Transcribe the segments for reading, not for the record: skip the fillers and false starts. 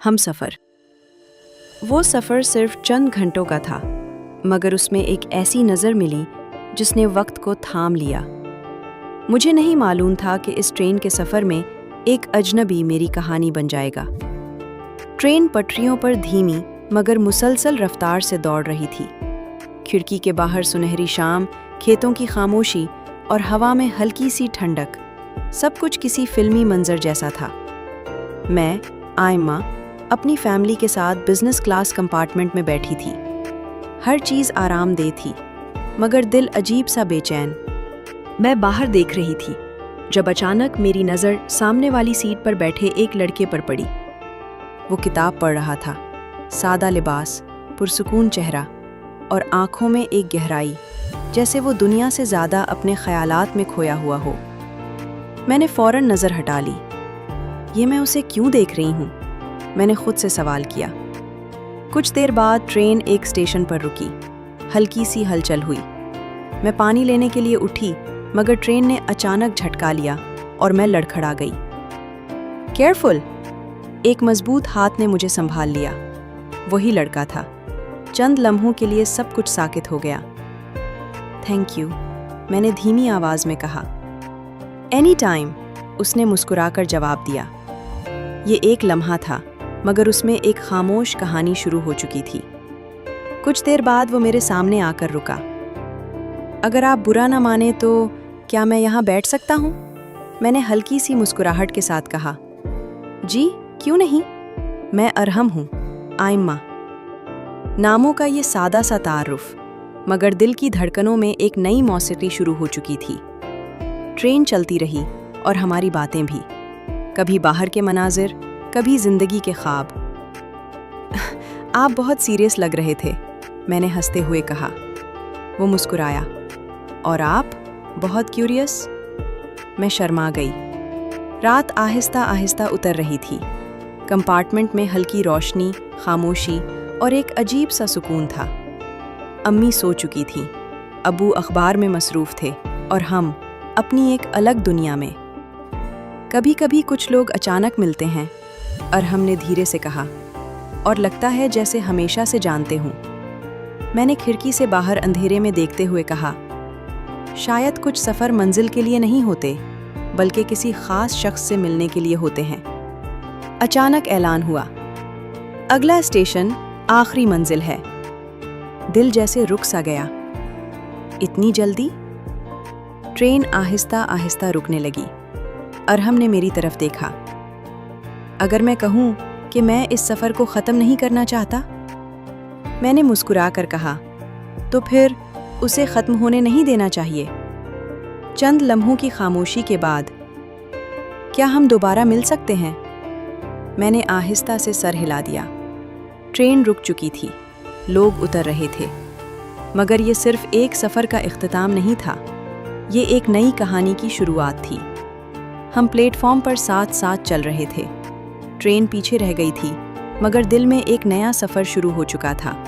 ہم سفر۔ وہ سفر صرف چند گھنٹوں کا تھا، مگر اس میں ایک ایسی نظر ملی جس نے وقت کو تھام لیا۔ مجھے نہیں معلوم تھا کہ اس ٹرین کے سفر میں ایک اجنبی میری کہانی بن جائے گا۔ ٹرین پٹریوں پر دھیمی مگر مسلسل رفتار سے دوڑ رہی تھی۔ کھڑکی کے باہر سنہری شام، کھیتوں کی خاموشی اور ہوا میں ہلکی سی ٹھنڈک، سب کچھ کسی فلمی منظر جیسا تھا۔ میں، آئمہ، اپنی فیملی کے ساتھ بزنس کلاس کمپارٹمنٹ میں بیٹھی تھی۔ ہر چیز آرام دہ تھی، مگر دل عجیب سا بے چین۔ میں باہر دیکھ رہی تھی جب اچانک میری نظر سامنے والی سیٹ پر بیٹھے ایک لڑکے پر پڑی۔ وہ کتاب پڑھ رہا تھا، سادہ لباس، پرسکون چہرہ اور آنکھوں میں ایک گہرائی، جیسے وہ دنیا سے زیادہ اپنے خیالات میں کھویا ہوا ہو۔ میں نے فوراً نظر ہٹا لی۔ یہ میں اسے کیوں دیکھ رہی ہوں؟ میں نے خود سے سوال کیا۔ کچھ دیر بعد ٹرین ایک اسٹیشن پر رکی۔ ہلکی سی ہلچل ہوئی۔ میں پانی لینے کے لیے اٹھی، مگر ٹرین نے اچانک جھٹکا لیا اور میں لڑکھڑا گئی۔ کیئرفل! ایک مضبوط ہاتھ نے مجھے سنبھال لیا۔ وہی لڑکا تھا۔ چند لمحوں کے لیے سب کچھ ساکت ہو گیا۔ تھینک یو، میں نے دھیمی آواز میں کہا۔ اینی ٹائم، اس نے مسکرا کر جواب دیا۔ یہ ایک لمحہ تھا، مگر اس میں ایک خاموش کہانی شروع ہو چکی تھی۔ کچھ دیر بعد وہ میرے سامنے آ کر رکا۔ اگر آپ برا نہ مانیں تو کیا میں یہاں بیٹھ سکتا ہوں؟ میں نے ہلکی سی مسکراہٹ کے ساتھ کہا۔ جی، کیوں نہیں؟ میں ارحم ہوں، آئمہ۔ ناموں کا یہ سادہ سا تعارف، مگر دل کی دھڑکنوں میں ایک نئی موسیقی شروع ہو چکی تھی۔ ٹرین چلتی رہی اور ہماری باتیں بھی، کبھی باہر کے مناظر، کبھی زندگی کے خواب۔ آپ بہت سیریس لگ رہے تھے، میں نے ہنستے ہوئے کہا۔ وہ مسکرایا۔ اور آپ بہت کیوریس؟ میں شرما گئی۔ رات آہستہ آہستہ اتر رہی تھی۔ کمپارٹمنٹ میں ہلکی روشنی، خاموشی اور ایک عجیب سا سکون تھا۔ امی سو چکی تھیں، ابو اخبار میں مصروف تھے اور ہم اپنی ایک الگ دنیا میں۔ کبھی کبھی کچھ لوگ اچانک ملتے ہیں، ارحم نے دھیرے سے کہا، اور لگتا ہے جیسے ہمیشہ سے جانتے ہوں۔ میں نے کھڑکی سے باہر اندھیرے میں دیکھتے ہوئے کہا، شاید کچھ سفر منزل کے لیے نہیں ہوتے، بلکہ کسی خاص شخص سے ملنے کے لیے ہوتے ہیں۔ اچانک اعلان ہوا، اگلا اسٹیشن آخری منزل ہے۔ دل جیسے رک سا گیا۔ اتنی جلدی؟ ٹرین آہستہ آہستہ رکنے لگی۔ ارحم نے میری طرف دیکھا۔ اگر میں کہوں کہ میں اس سفر کو ختم نہیں کرنا چاہتا؟ میں نے مسکرا کر کہا، تو پھر اسے ختم ہونے نہیں دینا چاہیے۔ چند لمحوں کی خاموشی کے بعد، کیا ہم دوبارہ مل سکتے ہیں؟ میں نے آہستہ سے سر ہلا دیا۔ ٹرین رک چکی تھی، لوگ اتر رہے تھے، مگر یہ صرف ایک سفر کا اختتام نہیں تھا، یہ ایک نئی کہانی کی شروعات تھی۔ ہم پلیٹ فارم پر ساتھ ساتھ چل رہے تھے۔ ٹرین پیچھے رہ گئی تھی، مگر دل میں ایک نیا سفر شروع ہو چکا تھا،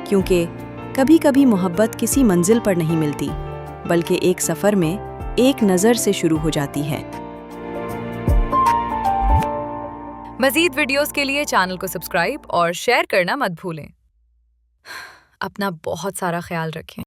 کیونکہ کبھی کبھی محبت کسی منزل پر نہیں ملتی، بلکہ ایک سفر میں ایک نظر سے شروع ہو جاتی ہے۔ مزید ویڈیوز کے لیے چینل کو سبسکرائب اور شیئر کرنا مت بھولیں۔ اپنا بہت سارا خیال رکھیں۔